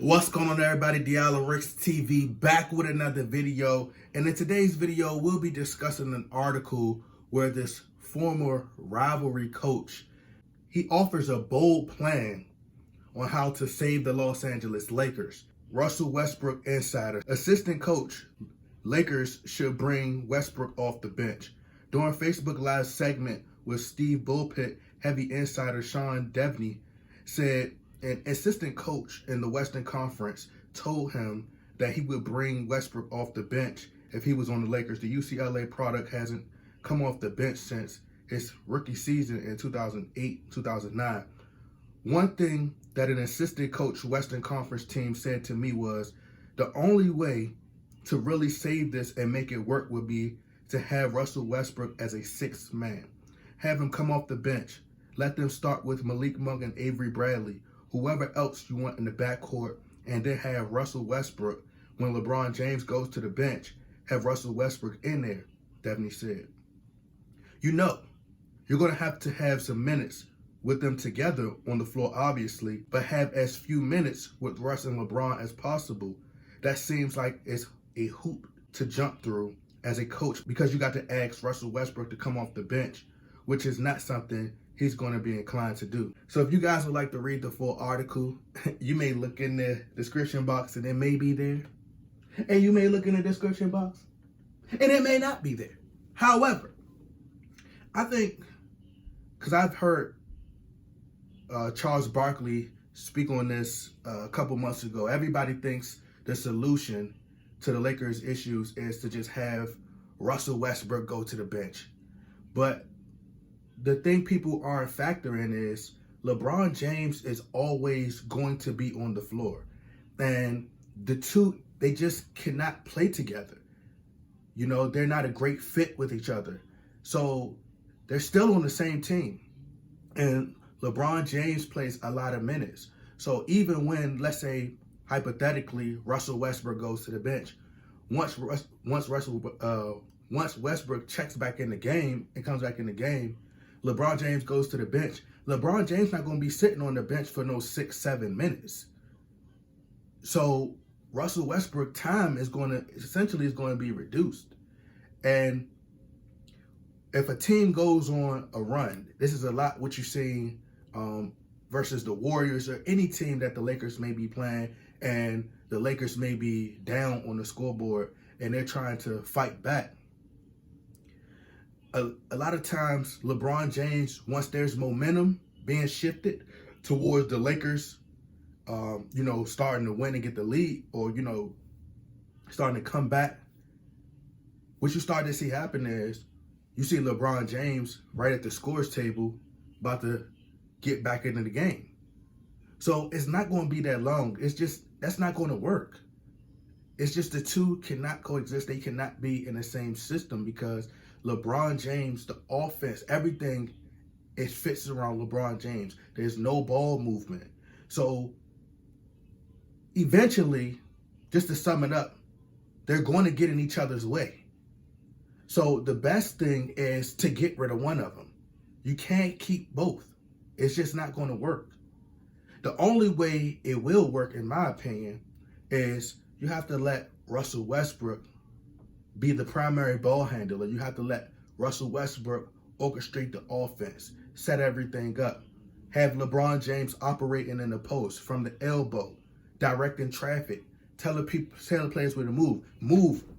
What's going on, everybody? Rick's TV back with another video, and in today's video we'll be discussing an article where this former Rivalry coach, he offers a bold plan on how to save the Los Angeles Lakers. Russell Westbrook insider, assistant coach, Lakers should bring Westbrook off the bench. During Facebook Live segment with Steve Bullpit, heavy insider Sean Devney said an assistant coach in the Western Conference told him that he would bring Westbrook off the bench if he was on the Lakers. The UCLA product hasn't come off the bench since his rookie season in 2008-2009. One thing that an assistant coach Western Conference team said to me was the only way to really save this and make it work would be to have Russell Westbrook as a sixth man. Have him come off the bench. Let them start with Malik Monk and Avery Bradley, whoever else you want in the backcourt, and then have Russell Westbrook. When LeBron James goes to the bench, have Russell Westbrook in there, Devney said. You know, you're going to have some minutes with them together on the floor, obviously, but have as few minutes with Russ and LeBron as possible. That seems like it's a hoop to jump through as a coach because you got to ask Russell Westbrook to come off the bench, which is not something he's going to be inclined to do. So if you guys would like to read the full article, you may look in the description box and it may be there. And you may look in the description box and it may not be there. However, I think, because I've heard Charles Barkley speak on this a couple months ago, everybody thinks the solution to the Lakers' issues is to just have Russell Westbrook go to the bench. But the thing people aren't factoring is LeBron James is always going to be on the floor. And the two, they just cannot play together. You know, they're not a great fit with each other. So they're still on the same team. And LeBron James plays a lot of minutes. So even when, let's say, hypothetically, Russell Westbrook goes to the bench, once Westbrook checks back in the game and comes back in the game, LeBron James goes to the bench. LeBron James not going to be sitting on the bench for no 6-7 minutes. So Russell Westbrook time is going to be reduced. And if a team goes on a run, this is a lot what you're seeing versus the Warriors or any team that the Lakers may be playing, and the Lakers may be down on the scoreboard and they're trying to fight back. A lot of times, LeBron James, once there's momentum being shifted towards the Lakers, starting to win and get the lead, or, starting to come back, what you start to see happen is you see LeBron James right at the scores table about to get back into the game. So it's not going to be that long. That's not going to work. It's just the two cannot coexist. They cannot be in the same system because LeBron James, the offense, everything, it fits around LeBron James. There's no ball movement. So eventually, just to sum it up, they're going to get in each other's way. So the best thing is to get rid of one of them. You can't keep both. It's just not going to work. The only way it will work, in my opinion, is you have to let Russell Westbrook be the primary ball handler. You have to let Russell Westbrook orchestrate the offense, set everything up, have LeBron James operating in the post from the elbow, directing traffic, tell the players where to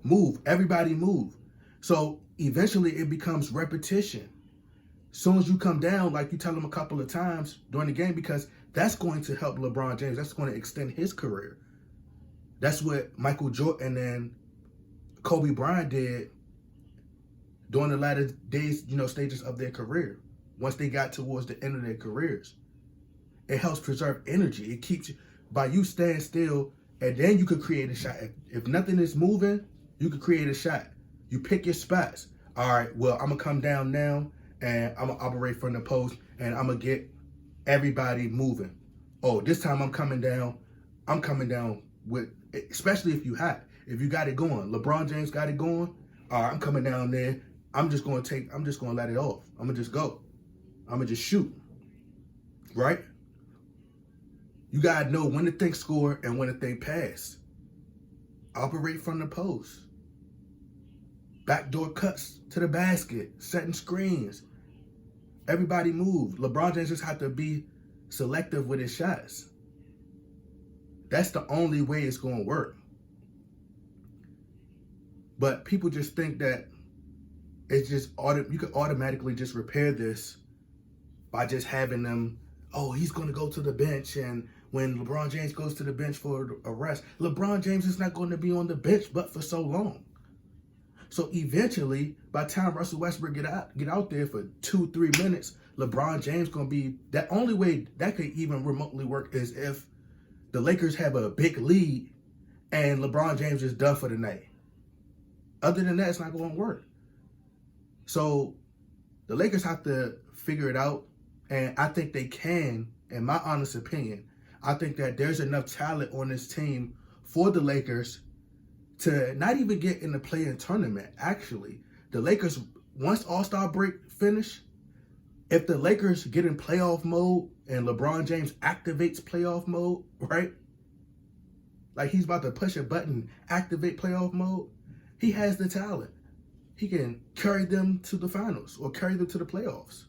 move, everybody move. So eventually it becomes repetition. As soon as you come down, like you tell them a couple of times during the game, because that's going to help LeBron James. That's going to extend his career. That's what Michael Jordan and Kobe Bryant did during the latter days, stages of their career. Once they got towards the end of their careers, it helps preserve energy. It keeps you, by you staying still, and then you could create a shot. If nothing is moving, you could create a shot. You pick your spots. All right, well, I'm going to come down now, and I'm going to operate from the post, and I'm going to get everybody moving. Oh, this time I'm coming down with, especially if you hot. If you got it going, LeBron James got it going, all right, I'm coming down there. I'm just going to let it off. I'm going to just go. I'm going to just shoot. Right? You got to know when to think score and when to think pass. Operate from the post. Backdoor cuts to the basket. Setting screens. Everybody move. LeBron James just have to be selective with his shots. That's the only way it's going to work. But people just think that it's just you could automatically just repair this by just having them, oh, he's going to go to the bench, and when LeBron James goes to the bench for a rest, LeBron James is not going to be on the bench but for so long. So eventually, by the time Russell Westbrook get out there for 2-3 minutes, LeBron James going to be, that only way that could even remotely work is if the Lakers have a big lead and LeBron James is done for the night. Other than that, it's not going to work. So the Lakers have to figure it out, and I think they can, in my honest opinion. I think that there's enough talent on this team for the Lakers to not even get in the play-in tournament. Actually, the Lakers, once All-Star break finish, if the Lakers get in playoff mode and LeBron James activates playoff mode, right? Like he's about to push a button, activate playoff mode, he has the talent. He can carry them to the finals or carry them to the playoffs.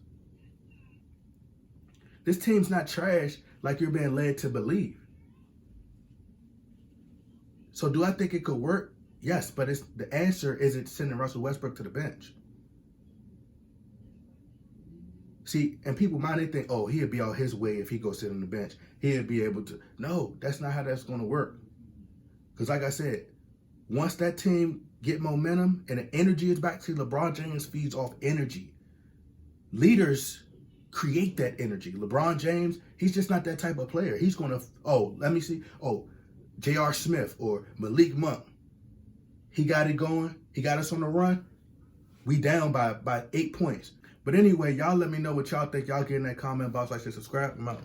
This team's not trash like you're being led to believe. So do I think it could work? Yes, but the answer isn't sending Russell Westbrook to the bench. See, and people might think, oh, he'll be out his way if he goes sit on the bench. He'll be able to. No, that's not how that's going to work. Because like I said, once that team get momentum and the energy is back to LeBron James feeds off energy. Leaders create that energy. LeBron James, he's just not that type of player. He's going to, J.R. Smith or Malik Monk. He got it going. He got us on the run. We down by 8 points. But anyway, y'all let me know what y'all think. Y'all get in that comment box, like, share, subscribe. I'm out.